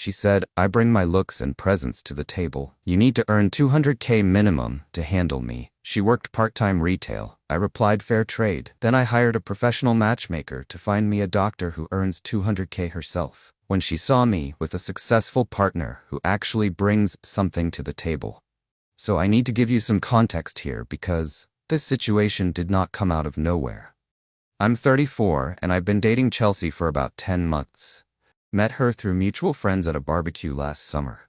She said, I bring my looks and presence to the table. You need to earn $200K minimum to handle me. She worked part-time retail. I replied fair trade. Then I hired a professional matchmaker to find me a doctor who earns $200K herself. When she saw me with a successful partner who actually brings something to the table. So I need to give you some context here because this situation did not come out of nowhere. I'm 34 and I've been dating Chelsea for about 10 months. Met her through mutual friends at a barbecue last summer.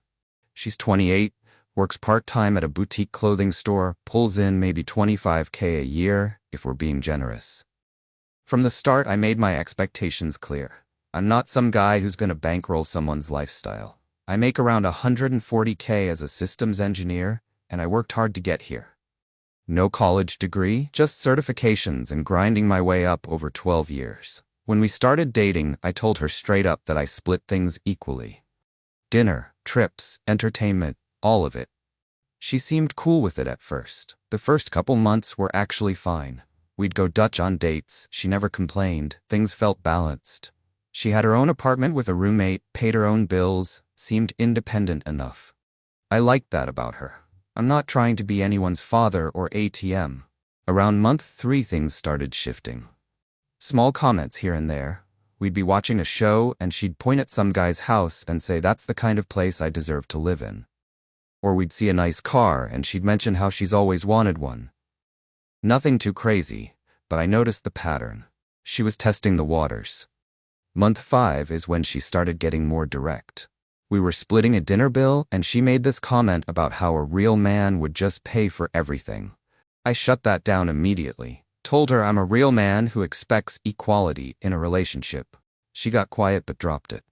She's 28, works part-time at a boutique clothing store, pulls in maybe $25K a year if we're being generous. From the start, I made my expectations clear. I'm not some guy who's going to bankroll someone's lifestyle. I make around $140K as a systems engineer, and I worked hard to get here. No college degree, just certifications and grinding my way up over 12 years. When we started dating, I told her straight up that I split things equally. Dinner, trips, entertainment, all of it. She seemed cool with it at first. The first couple months were actually fine. We'd go Dutch on dates, she never complained, things felt balanced. She had her own apartment with a roommate, paid her own bills, seemed independent enough. I liked that about her. I'm not trying to be anyone's father or ATM. Around month 3 things started shifting. Small comments here and there. We'd be watching a show and she'd point at some guy's house and say that's the kind of place I deserve to live in. Or we'd see a nice car and she'd mention how she's always wanted one. Nothing too crazy, but I noticed the pattern. She was testing the waters. Month 5 is when she started getting more direct. We were splitting a dinner bill and she made this comment about how a real man would just pay for everything. I shut that down immediately. Told her I'm a real man who expects equality in a relationship. She got quiet but dropped it.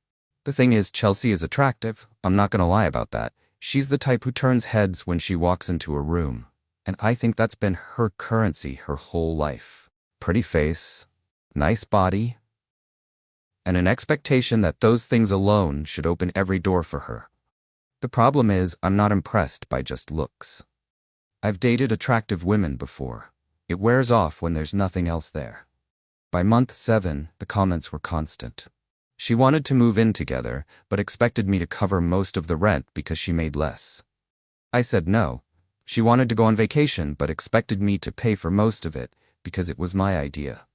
The thing is, Chelsea is attractive. I'm not gonna lie about that. She's the type who turns heads when she walks into a room. And I think that's been her currency her whole life. Pretty face, nice body, and an expectation that those things alone should open every door for her. The problem is, I'm not impressed by just looks. I've dated attractive women before. It wears off when there's nothing else there. By month 7, the comments were constant. She wanted to move in together, but expected me to cover most of the rent because she made less. I said no. She wanted to go on vacation, but expected me to pay for most of it because it was my idea.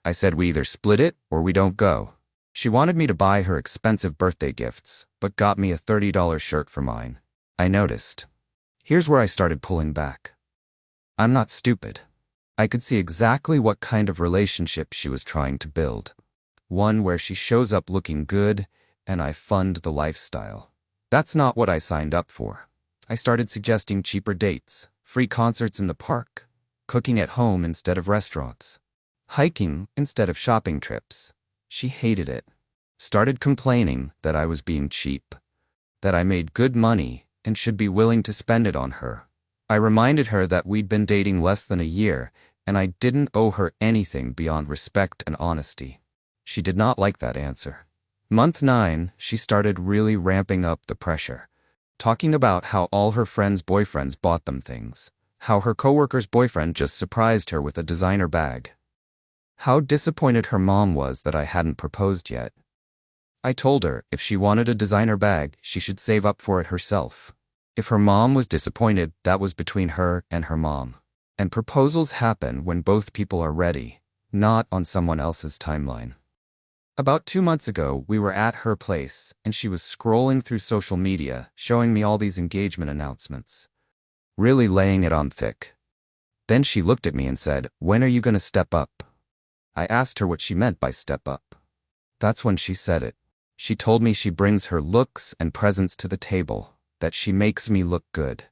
I said we either split it or we don't go. She wanted me to buy her expensive birthday gifts, but got me a $30 shirt for mine. I noticed. Here's where I started pulling back. I'm not stupid. I could see exactly what kind of relationship she was trying to build. One where she shows up looking good, and I fund the lifestyle. That's not what I signed up for. I started suggesting cheaper dates, free concerts in the park, cooking at home instead of restaurants, hiking instead of shopping trips. She hated it. Started complaining that I was being cheap, that I made good money and should be willing to spend it on her. I reminded her that we'd been dating less than a year, and I didn't owe her anything beyond respect and honesty. She did not like that answer. Month 9, she started really ramping up the pressure, talking about how all her friends' boyfriends bought them things, how her coworker's boyfriend just surprised her with a designer bag, how disappointed her mom was that I hadn't proposed yet. I told her if she wanted a designer bag, she should save up for it herself. If her mom was disappointed, that was between her and her mom. And proposals happen when both people are ready, not on someone else's timeline. About 2 months ago, we were at her place, and she was scrolling through social media, showing me all these engagement announcements. Really laying it on thick. Then she looked at me and said, "When are you gonna step up?" I asked her what she meant by step up. That's when she said it. She told me she brings her looks and presence to the table, that she makes me look good,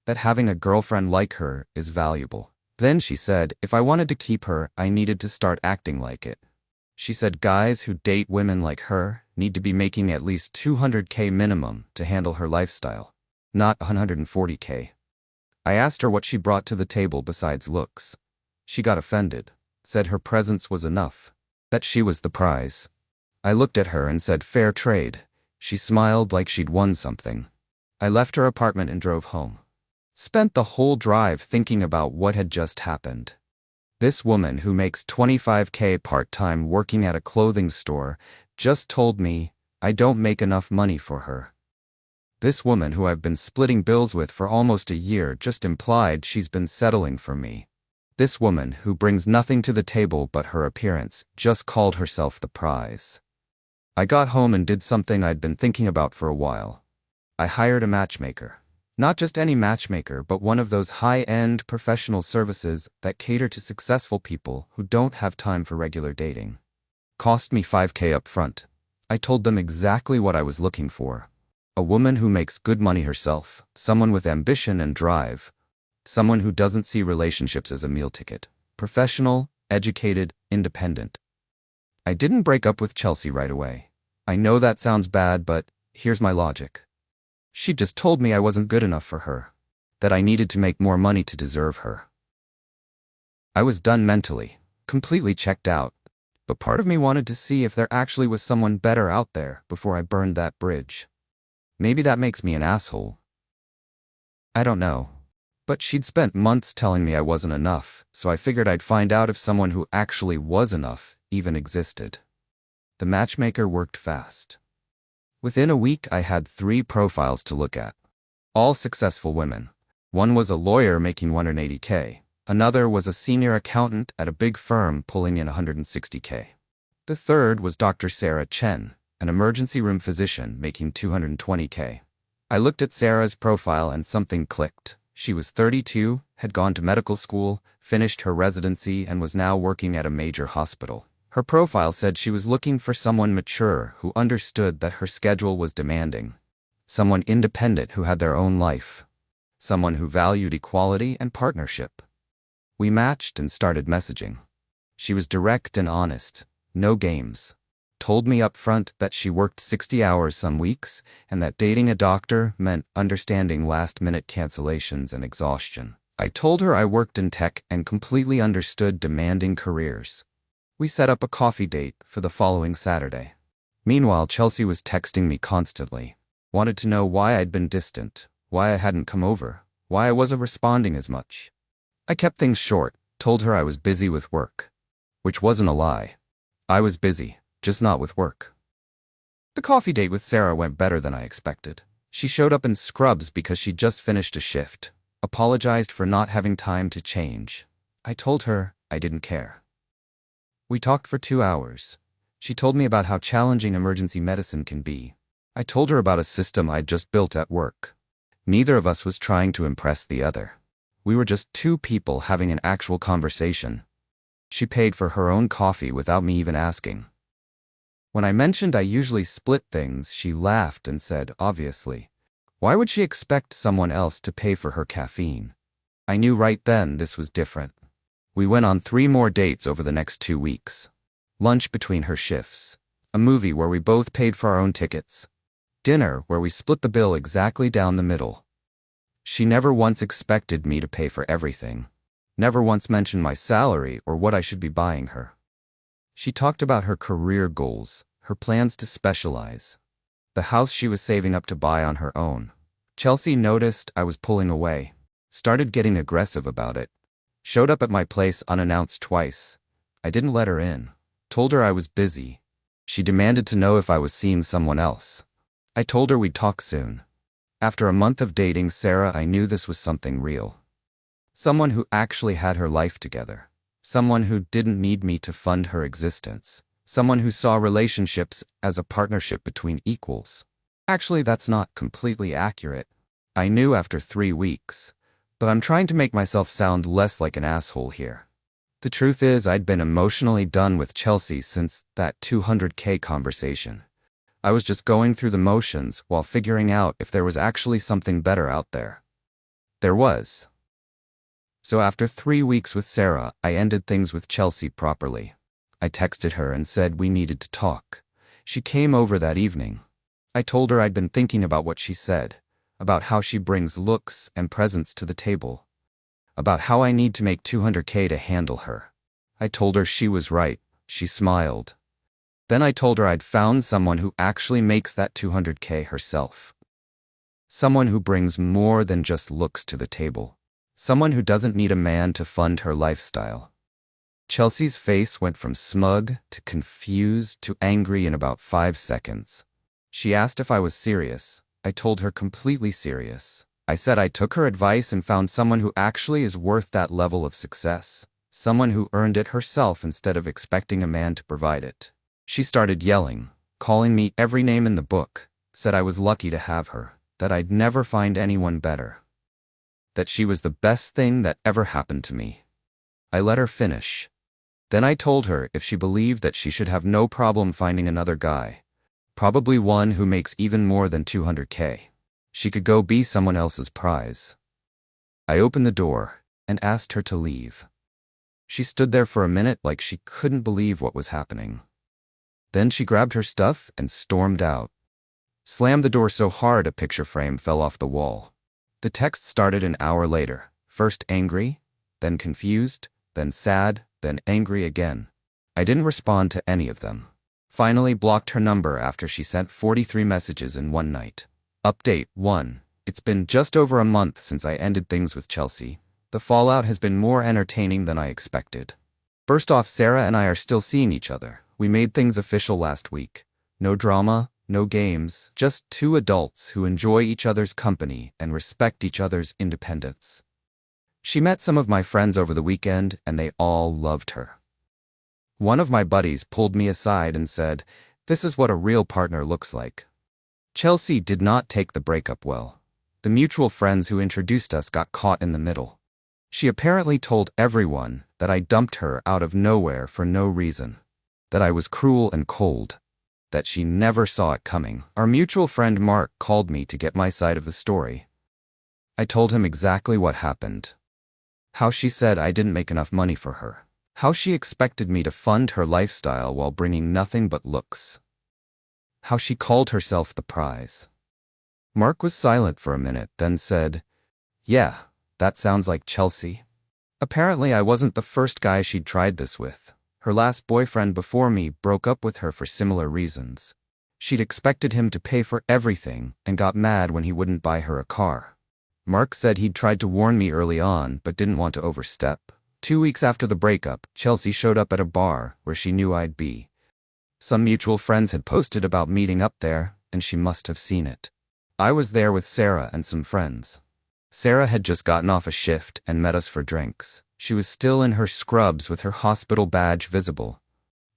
that having a girlfriend like her is valuable. Then she said, if I wanted to keep her, I needed to start acting like it. She said guys who date women like her need to be making at least $200K minimum to handle her lifestyle, not $140K. I asked her what she brought to the table besides looks. She got offended, said her presence was enough, that she was the prize. I looked at her and said fair trade. She smiled like she'd won something. I left her apartment and drove home. Spent the whole drive thinking about what had just happened. This woman who makes $25K part-time working at a clothing store just told me I don't make enough money for her. This woman who I've been splitting bills with for almost a year just implied she's been settling for me. This woman, who brings nothing to the table but her appearance, just called herself the prize. I got home and did something I'd been thinking about for a while. I hired a matchmaker. Not just any matchmaker, but one of those high-end professional services that cater to successful people who don't have time for regular dating. Cost me $5,000 up front. I told them exactly what I was looking for. A woman who makes good money herself, someone with ambition and drive, someone who doesn't see relationships as a meal ticket, professional, educated, independent. I didn't break up with Chelsea right away. I know that sounds bad, but here's my logic. She just told me I wasn't good enough for her, that I needed to make more money to deserve her. I was done mentally, completely checked out, but part of me wanted to see if there actually was someone better out there before I burned that bridge. Maybe that makes me an asshole. I don't know. But she'd spent months telling me I wasn't enough, so I figured I'd find out if someone who actually was enough even existed. The matchmaker worked fast. Within a week, I had 3 profiles to look at. All successful women. One was a lawyer making $180,000. Another was a senior accountant at a big firm pulling in $160,000. The third was Dr. Sarah Chen, an emergency room physician making $220,000. I looked at Sarah's profile and something clicked. She was 32, had gone to medical school, finished her residency, and was now working at a major hospital. Her profile said she was looking for someone mature who understood that her schedule was demanding. Someone independent who had their own life. Someone who valued equality and partnership. We matched and started messaging. She was direct and honest, no games. Told me up front that she worked 60 hours some weeks and that dating a doctor meant understanding last-minute cancellations and exhaustion. I told her I worked in tech and completely understood demanding careers. We set up a coffee date for the following Saturday. Meanwhile, Chelsea was texting me constantly. Wanted to know why I'd been distant, why I hadn't come over, why I wasn't responding as much. I kept things short, told her I was busy with work. Which wasn't a lie. I was busy, just not with work. The coffee date with Sarah went better than I expected. She showed up in scrubs because she'd just finished a shift, apologized for not having time to change. I told her I didn't care. We talked for 2 hours. She told me about how challenging emergency medicine can be. I told her about a system I'd just built at work. Neither of us was trying to impress the other. We were just 2 people having an actual conversation. She paid for her own coffee without me even asking. When I mentioned I usually split things, she laughed and said, obviously. Why would she expect someone else to pay for her caffeine? I knew right then this was different. We went on 3 more dates over the next 2 weeks. Lunch between her shifts. A movie where we both paid for our own tickets. Dinner where we split the bill exactly down the middle. She never once expected me to pay for everything. Never once mentioned my salary or what I should be buying her. She talked about her career goals, her plans to specialize. The house she was saving up to buy on her own. Chelsea noticed I was pulling away. Started getting aggressive about it. Showed up at my place unannounced twice. I didn't let her in. Told her I was busy. She demanded to know if I was seeing someone else. I told her we'd talk soon. After a month of dating Sarah, I knew this was something real. Someone who actually had her life together. Someone who didn't need me to fund her existence. Someone who saw relationships as a partnership between equals. Actually, that's not completely accurate. I knew after 3 weeks. But I'm trying to make myself sound less like an asshole here. The truth is, I'd been emotionally done with Chelsea since that $200,000 conversation. I was just going through the motions while figuring out if there was actually something better out there. There was. So after 3 weeks with Sarah, I ended things with Chelsea properly. I texted her and said we needed to talk. She came over that evening. I told her I'd been thinking about what she said. About how she brings looks and presence to the table. About how I need to make $200,000 to handle her. I told her she was right. She smiled. Then I told her I'd found someone who actually makes that $200,000 herself. Someone who brings more than just looks to the table. Someone who doesn't need a man to fund her lifestyle. Chelsea's face went from smug to confused to angry in about 5 seconds. She asked if I was serious. I told her completely serious. I said I took her advice and found someone who actually is worth that level of success. Someone who earned it herself instead of expecting a man to provide it. She started yelling, calling me every name in the book, said I was lucky to have her, that I'd never find anyone better. That she was the best thing that ever happened to me. I let her finish. Then I told her if she believed that she should have no problem finding another guy, probably one who makes even more than 200K. She could go be someone else's prize. I opened the door and asked her to leave. She stood there for a minute like she couldn't believe what was happening. Then she grabbed her stuff and stormed out. Slammed the door so hard a picture frame fell off the wall. The text started an hour later, first angry, then confused, then sad, then angry again. I didn't respond to any of them. Finally blocked her number after she sent 43 messages in one night. Update 1. It's been just over a month since I ended things with Chelsea. The fallout has been more entertaining than I expected. First off, Sarah and I are still seeing each other. We made things official last week. No drama, no games, just two adults who enjoy each other's company and respect each other's independence. She met some of my friends over the weekend and they all loved her. One of my buddies pulled me aside and said, "This is what a real partner looks like." Chelsea did not take the breakup well. The mutual friends who introduced us got caught in the middle. She apparently told everyone that I dumped her out of nowhere for no reason. That I was cruel and cold. That she never saw it coming. Our mutual friend Mark called me to get my side of the story. I told him exactly what happened. How she said I didn't make enough money for her. How she expected me to fund her lifestyle while bringing nothing but looks. How she called herself the prize. Mark was silent for a minute, then said, "Yeah, that sounds like Chelsea." Apparently I wasn't the first guy she'd tried this with. Her last boyfriend before me broke up with her for similar reasons. She'd expected him to pay for everything and got mad when he wouldn't buy her a car. Mark said he'd tried to warn me early on but didn't want to overstep. 2 weeks after the breakup, Chelsea showed up at a bar where she knew I'd be. Some mutual friends had posted about meeting up there, and she must have seen it. I was there with Sarah and some friends. Sarah had just gotten off a shift and met us for drinks. She was still in her scrubs with her hospital badge visible.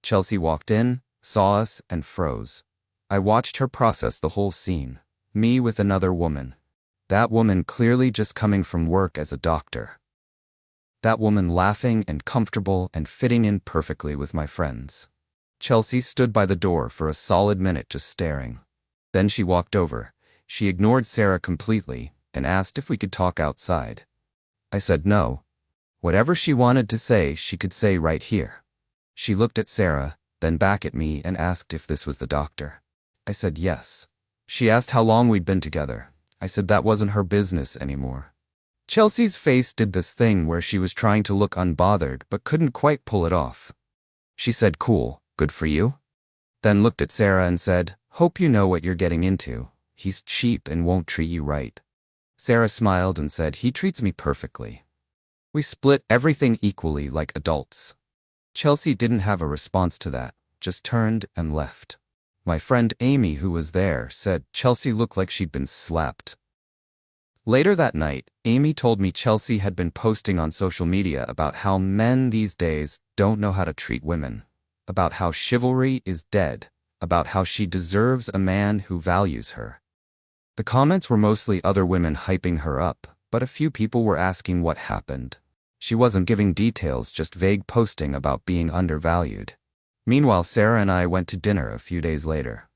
Chelsea walked in, saw us, and froze. I watched her process the whole scene. Me with another woman. That woman clearly just coming from work as a doctor. That woman laughing and comfortable and fitting in perfectly with my friends. Chelsea stood by the door for a solid minute just staring. Then she walked over. She ignored Sarah completely and asked if we could talk outside. I said no. Whatever she wanted to say, she could say right here. She looked at Sarah, then back at me and asked if this was the doctor. I said yes. She asked how long we'd been together. I said that wasn't her business anymore. Chelsea's face did this thing where she was trying to look unbothered but couldn't quite pull it off. She said, "Cool, good for you." Then looked at Sarah and said, "Hope you know what you're getting into. He's cheap and won't treat you right." Sarah smiled and said, "He treats me perfectly." We split everything equally like adults. Chelsea didn't have a response to that, just turned and left. My friend Amy, who was there, said Chelsea looked like she'd been slapped. Later that night, Amy told me Chelsea had been posting on social media about how men these days don't know how to treat women, about how chivalry is dead, about how she deserves a man who values her. The comments were mostly other women hyping her up, but a few people were asking what happened. She wasn't giving details, just vague posting about being undervalued. Meanwhile, Sarah and I went to dinner a few days later.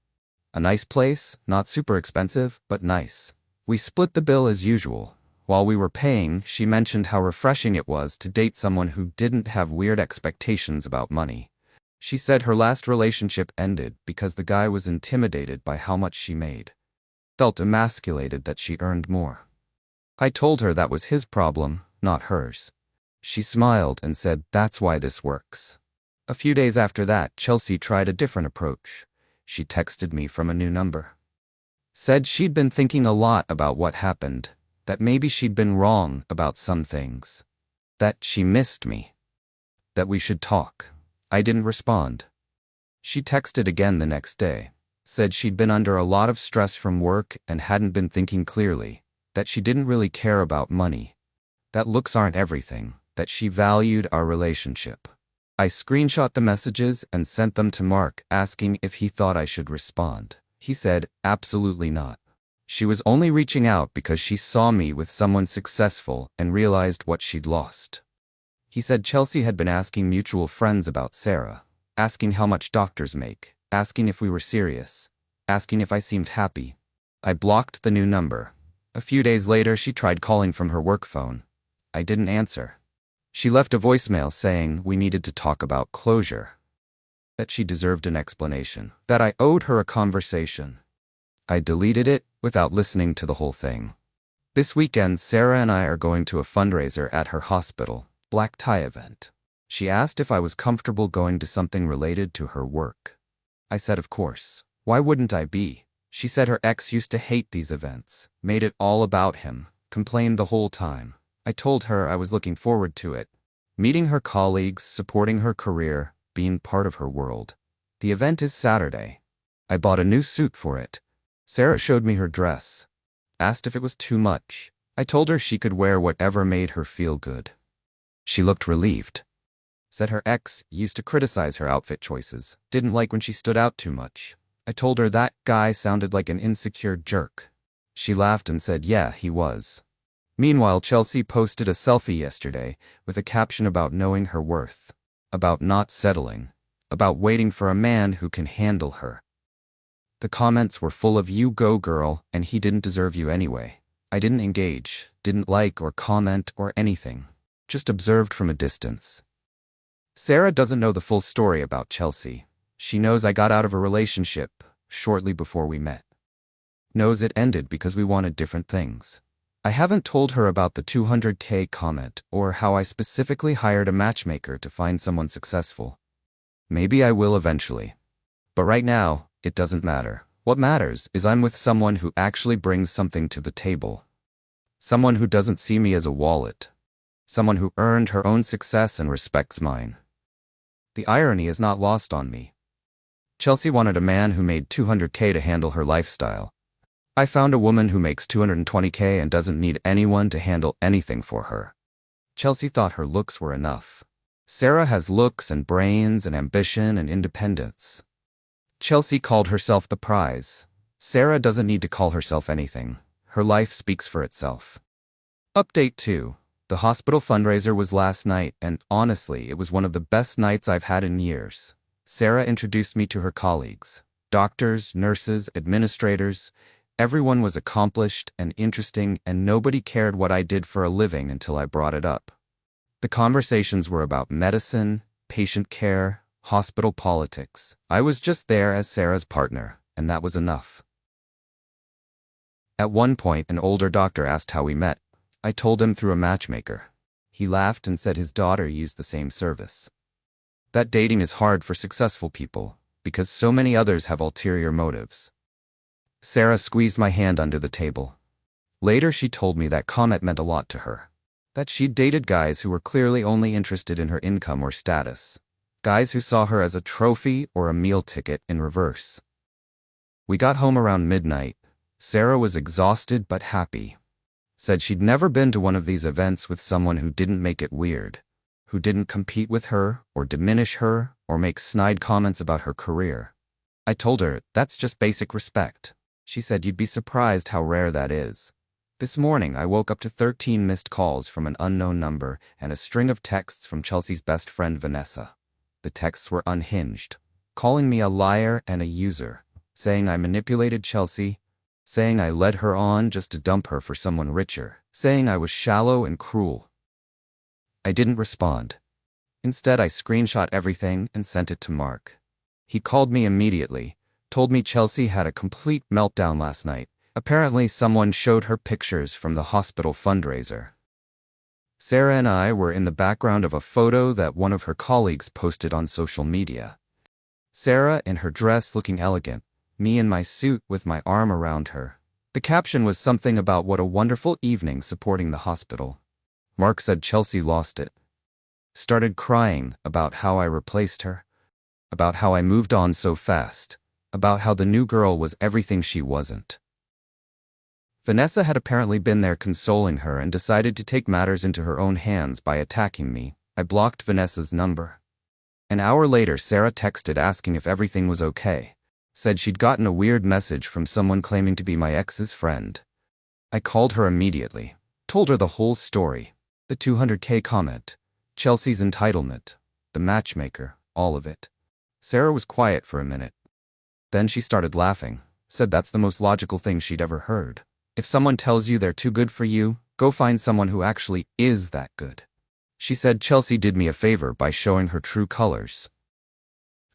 A nice place, not super expensive, but nice. We split the bill as usual. While we were paying, she mentioned how refreshing it was to date someone who didn't have weird expectations about money. She said her last relationship ended because the guy was intimidated by how much she made. Felt emasculated that she earned more. I told her that was his problem, not hers. She smiled and said that's why this works. A few days after that, Chelsea tried a different approach. She texted me from a new number. Said she'd been thinking a lot about what happened, that maybe she'd been wrong about some things. That she missed me. That we should talk. I didn't respond. She texted again the next day. Said she'd been under a lot of stress from work and hadn't been thinking clearly, that she didn't really care about money, that looks aren't everything, that she valued our relationship. I screenshot the messages and sent them to Mark, asking if he thought I should respond. He said, absolutely not. She was only reaching out because she saw me with someone successful and realized what she'd lost. He said Chelsea had been asking mutual friends about Sarah, asking how much doctors make, asking if we were serious, asking if I seemed happy. I blocked the new number. A few days later, she tried calling from her work phone. I didn't answer. She left a voicemail saying we needed to talk about closure, that she deserved an explanation, that I owed her a conversation. I deleted it without listening to the whole thing. This weekend, Sarah and I are going to a fundraiser at her hospital, black tie event. She asked if I was comfortable going to something related to her work. I said of course. Why wouldn't I be? She said her ex used to hate these events, made it all about him, complained the whole time. I told her I was looking forward to it. Meeting her colleagues, supporting her career, being part of her world. The event is Saturday. I bought a new suit for it. Sarah showed me her dress. Asked if it was too much. I told her she could wear whatever made her feel good. She looked relieved. Said her ex used to criticize her outfit choices, didn't like when she stood out too much. I told her that guy sounded like an insecure jerk. She laughed and said yeah, he was. Meanwhile, Chelsea posted a selfie yesterday with a caption about knowing her worth, about not settling, about waiting for a man who can handle her. The comments were full of "you go girl" and "he didn't deserve you anyway." I didn't engage, didn't like or comment or anything, just observed from a distance. Sarah doesn't know the full story about Chelsea. She knows I got out of a relationship shortly before we met. Knows it ended because we wanted different things. I haven't told her about the 200K comment or how I specifically hired a matchmaker to find someone successful. Maybe I will eventually. But right now, it doesn't matter. What matters is I'm with someone who actually brings something to the table. Someone who doesn't see me as a wallet. Someone who earned her own success and respects mine. The irony is not lost on me. Chelsea wanted a man who made 200K to handle her lifestyle. I found a woman who makes 220K and doesn't need anyone to handle anything for her. Chelsea thought her looks were enough. Sarah has looks and brains and ambition and independence. Chelsea called herself the prize. Sarah doesn't need to call herself anything. Her life speaks for itself. Update 2. The hospital fundraiser was last night, and honestly, it was one of the best nights I've had in years. Sarah introduced me to her colleagues. Doctors, nurses, administrators. Everyone was accomplished and interesting, and nobody cared what I did for a living until I brought it up. The conversations were about medicine, patient care, hospital politics. I was just there as Sarah's partner, and that was enough. At one point, an older doctor asked how we met. I told him through a matchmaker. He laughed and said his daughter used the same service. That dating is hard for successful people, because so many others have ulterior motives. Sarah squeezed my hand under the table. Later, she told me that comment meant a lot to her. That she'd dated guys who were clearly only interested in her income or status. Guys who saw her as a trophy or a meal ticket in reverse. We got home around midnight. Sarah was exhausted but happy. Said she'd never been to one of these events with someone who didn't make it weird, who didn't compete with her or diminish her or make snide comments about her career. I told her, that's just basic respect. She said you'd be surprised how rare that is. This morning I woke up to 13 missed calls from an unknown number and a string of texts from Chelsea's best friend Vanessa. The texts were unhinged, calling me a liar and a user, saying I manipulated Chelsea, saying I led her on just to dump her for someone richer, saying I was shallow and cruel. I didn't respond. Instead, I screenshot everything and sent it to Mark. He called me immediately, told me Chelsea had a complete meltdown last night. Apparently, someone showed her pictures from the hospital fundraiser. Sarah and I were in the background of a photo that one of her colleagues posted on social media. Sarah in her dress looking elegant, me in my suit with my arm around her. The caption was something about what a wonderful evening supporting the hospital. Mark said Chelsea lost it. Started crying about how I replaced her, about how I moved on so fast, about how the new girl was everything she wasn't. Vanessa had apparently been there consoling her and decided to take matters into her own hands by attacking me. I blocked Vanessa's number. An hour later, Sarah texted asking if everything was okay. Said she'd gotten a weird message from someone claiming to be my ex's friend. I called her immediately, told her the whole story, the 200K comment, Chelsea's entitlement, the matchmaker, all of it. Sarah was quiet for a minute. Then she started laughing, said that's the most logical thing she'd ever heard. If someone tells you they're too good for you, go find someone who actually is that good. She said Chelsea did me a favor by showing her true colors.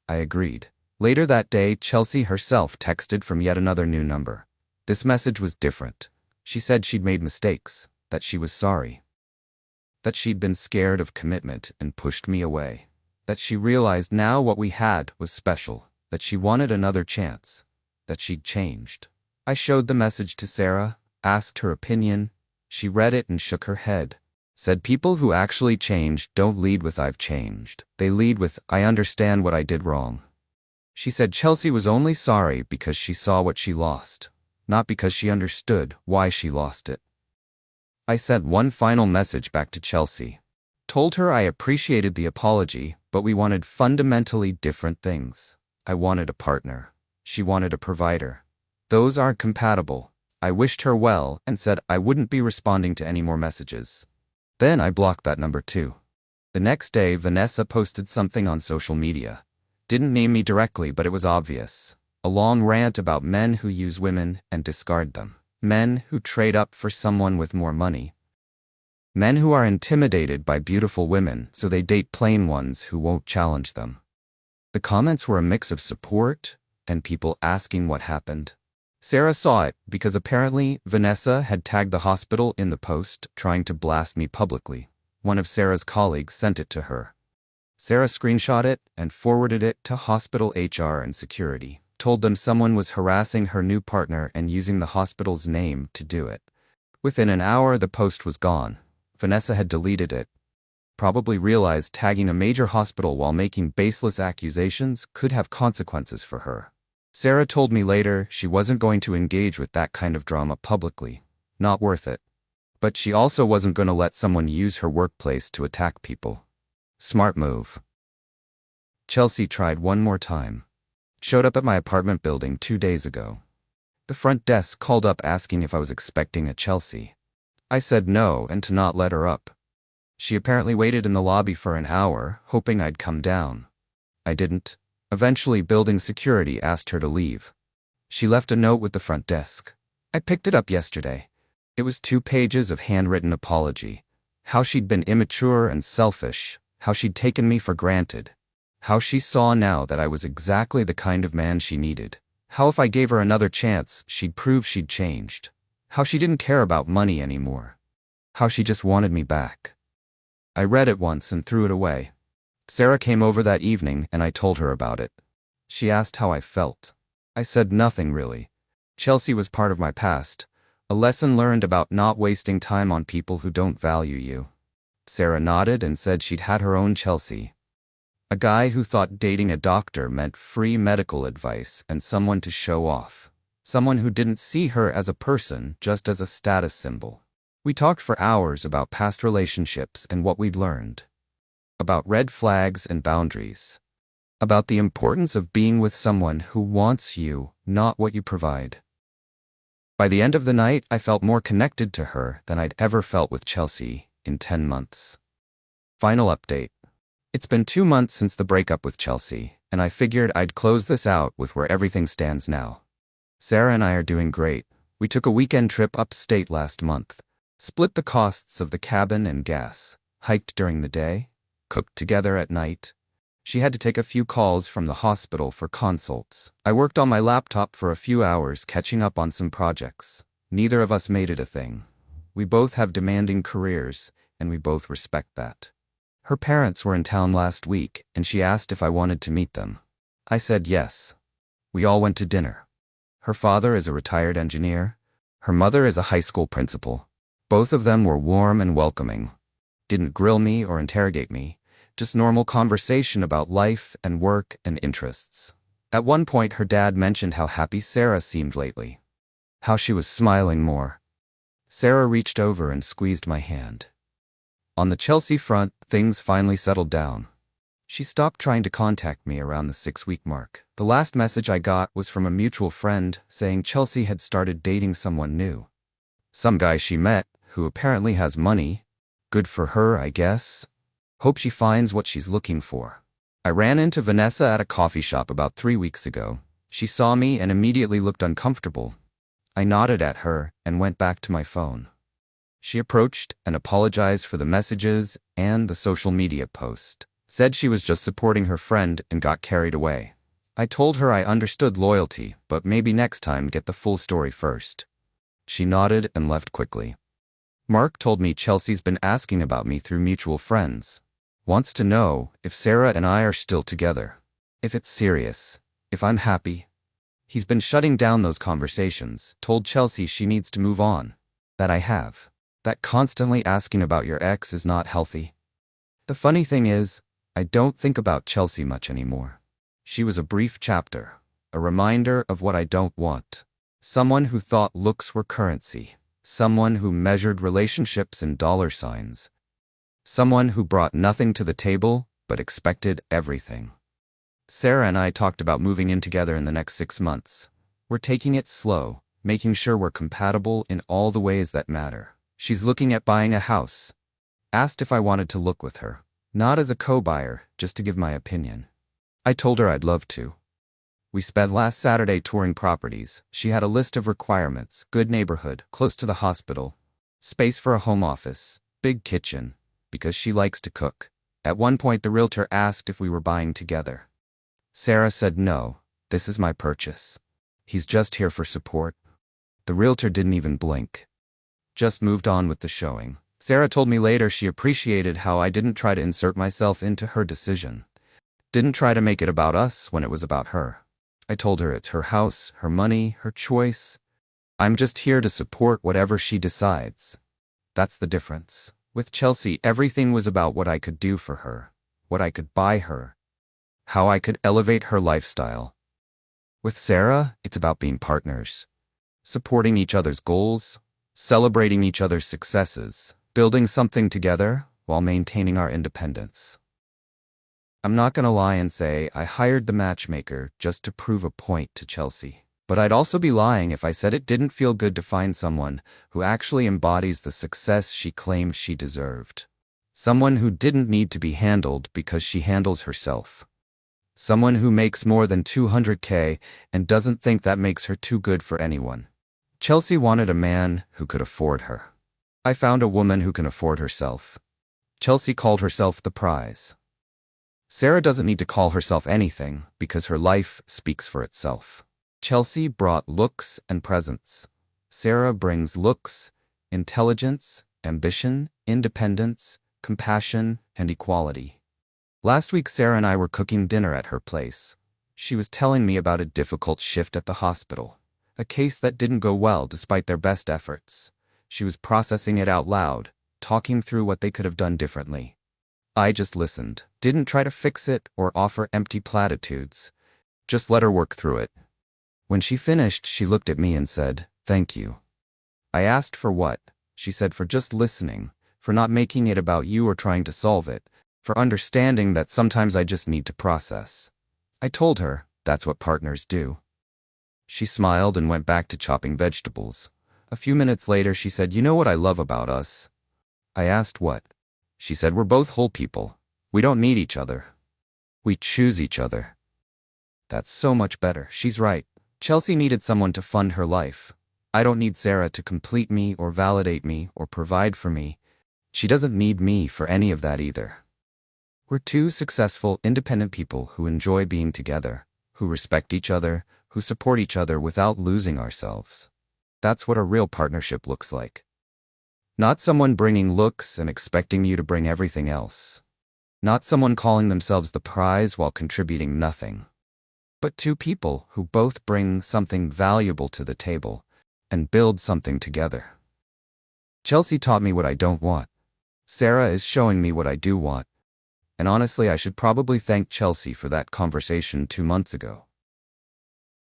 I agreed. Later that day, Chelsea herself texted from yet another new number. This message was different. She said she'd made mistakes, that she was sorry, that she'd been scared of commitment and pushed me away, that she realized now what we had was special, that she wanted another chance, that she'd changed. I showed the message to Sarah, asked her opinion. She read it and shook her head. Said people who actually changed don't lead with "I've changed." They lead with "I understand what I did wrong." She said Chelsea was only sorry because she saw what she lost, not because she understood why she lost it. I sent one final message back to Chelsea. Told her I appreciated the apology, but we wanted fundamentally different things. I wanted a partner. She wanted a provider. Those aren't compatible. I wished her well and said I wouldn't be responding to any more messages. Then I blocked that number too. The next day, Vanessa posted something on social media. Didn't name me directly, but it was obvious. A long rant about men who use women and discard them. Men who trade up for someone with more money. Men who are intimidated by beautiful women, so they date plain ones who won't challenge them. The comments were a mix of support and people asking what happened. Sarah saw it because apparently Vanessa had tagged the hospital in the post, trying to blast me publicly. One of Sarah's colleagues sent it to her. Sarah screenshot it and forwarded it to hospital HR and security. Told them someone was harassing her new partner and using the hospital's name to do it. Within an hour, the post was gone. Vanessa had deleted it. Probably realized tagging a major hospital while making baseless accusations could have consequences for her. Sarah told me later she wasn't going to engage with that kind of drama publicly. Not worth it. But she also wasn't going to let someone use her workplace to attack people. Smart move. Chelsea tried one more time. Showed up at my apartment building 2 days ago. The front desk called up asking if I was expecting a Chelsea. I said no and to not let her up. She apparently waited in the lobby for an hour, hoping I'd come down. I didn't. Eventually, building security asked her to leave. She left a note with the front desk. I picked it up yesterday. It was 2 pages of handwritten apology. How she'd been immature and selfish. How she'd taken me for granted. How she saw now that I was exactly the kind of man she needed. How if I gave her another chance, she'd prove she'd changed. How she didn't care about money anymore. How she just wanted me back. I read it once and threw it away. Sarah came over that evening and I told her about it. She asked how I felt. I said nothing really. Chelsea was part of my past, a lesson learned about not wasting time on people who don't value you. Sarah nodded and said she'd had her own Chelsea. A guy who thought dating a doctor meant free medical advice and someone to show off. Someone who didn't see her as a person, just as a status symbol. We talked for hours about past relationships and what we'd learned. About red flags and boundaries. About the importance of being with someone who wants you, not what you provide. By the end of the night, I felt more connected to her than I'd ever felt with Chelsea in 10 months. Final update. It's been 2 months since the breakup with Chelsea, and I figured I'd close this out with where everything stands now. Sarah and I are doing great. We took a weekend trip upstate last month. Split the costs of the cabin and gas. Hiked during the day. Cooked together at night. She had to take a few calls from the hospital for consults. I worked on my laptop for a few hours catching up on some projects. Neither of us made it a thing. We both have demanding careers, and we both respect that. Her parents were in town last week, and she asked if I wanted to meet them. I said yes. We all went to dinner. Her father is a retired engineer. Her mother is a high school principal. Both of them were warm and welcoming. Didn't grill me or interrogate me. Just normal conversation about life and work and interests. At one point, her dad mentioned how happy Sarah seemed lately, how she was smiling more. Sarah reached over and squeezed my hand. On the Chelsea front, things finally settled down. She stopped trying to contact me around the 6-week mark. The last message I got was from a mutual friend saying Chelsea had started dating someone new. Some guy she met, who apparently has money. Good for her, I guess. Hope she finds what she's looking for. I ran into Vanessa at a coffee shop about 3 weeks ago. She saw me and immediately looked uncomfortable. I nodded at her and went back to my phone. She approached and apologized for the messages and the social media post. Said she was just supporting her friend and got carried away. I told her I understood loyalty, but maybe next time get the full story first. She nodded and left quickly. Mark told me Chelsea's been asking about me through mutual friends. Wants to know if Sarah and I are still together. If it's serious. If I'm happy. He's been shutting down those conversations, told Chelsea she needs to move on. That I have. That constantly asking about your ex is not healthy. The funny thing is, I don't think about Chelsea much anymore. She was a brief chapter, a reminder of what I don't want. Someone who thought looks were currency. Someone who measured relationships in dollar signs. Someone who brought nothing to the table, but expected everything. Sarah and I talked about moving in together in the next 6 months. We're taking it slow, making sure we're compatible in all the ways that matter. She's looking at buying a house. Asked if I wanted to look with her. Not as a co-buyer, just to give my opinion. I told her I'd love to. We spent last Saturday touring properties. She had a list of requirements: good neighborhood, close to the hospital, space for a home office, big kitchen, because she likes to cook. At one point the realtor asked if we were buying together. Sarah said no, this is my purchase. He's just here for support. The realtor didn't even blink. Just moved on with the showing. Sarah told me later she appreciated how I didn't try to insert myself into her decision. Didn't try to make it about us when it was about her. I told her it's her house, her money, her choice. I'm just here to support whatever she decides. That's the difference. With Chelsea, everything was about what I could do for her, what I could buy her, how I could elevate her lifestyle. With Sarah, it's about being partners, supporting each other's goals, celebrating each other's successes, building something together while maintaining our independence. I'm not gonna lie and say I hired the matchmaker just to prove a point to Chelsea. But I'd also be lying if I said it didn't feel good to find someone who actually embodies the success she claimed she deserved. Someone who didn't need to be handled because she handles herself. Someone who makes more than $200K and doesn't think that makes her too good for anyone. Chelsea wanted a man who could afford her. I found a woman who can afford herself. Chelsea called herself the prize. Sarah doesn't need to call herself anything because her life speaks for itself. Chelsea brought looks and presence. Sarah brings looks, intelligence, ambition, independence, compassion, and equality. Last week, Sarah and I were cooking dinner at her place. She was telling me about a difficult shift at the hospital, a case that didn't go well despite their best efforts. She was processing it out loud, talking through what they could have done differently. I just listened, didn't try to fix it or offer empty platitudes. Just let her work through it. When she finished, she looked at me and said, "Thank you." I asked for what. She said for just listening, for not making it about you or trying to solve it, for understanding that sometimes I just need to process. I told her that's what partners do. She smiled and went back to chopping vegetables. A few minutes later, she said, "You know what I love about us?" I asked what. She said, "We're both whole people. We don't need each other. We choose each other." That's so much better. She's right. Chelsea needed someone to fund her life. I don't need Sarah to complete me or validate me or provide for me. She doesn't need me for any of that either. We're two successful, independent people who enjoy being together, who respect each other, who support each other without losing ourselves. That's what a real partnership looks like. Not someone bringing looks and expecting you to bring everything else. Not someone calling themselves the prize while contributing nothing. But two people who both bring something valuable to the table and build something together. Chelsea taught me what I don't want. Sarah is showing me what I do want. And honestly, I should probably thank Chelsea for that conversation 2 months ago.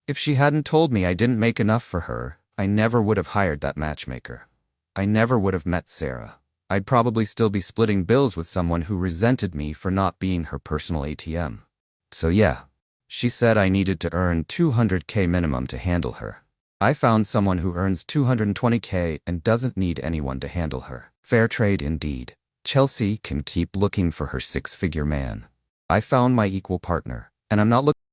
If she hadn't told me I didn't make enough for her, I never would have hired that matchmaker. I never would have met Sarah. I'd probably still be splitting bills with someone who resented me for not being her personal ATM. So yeah. She said I needed to earn 200K minimum to handle her. I found someone who earns 220K and doesn't need anyone to handle her. Fair trade indeed. Chelsea can keep looking for her six-figure man. I found my equal partner, and I'm not looking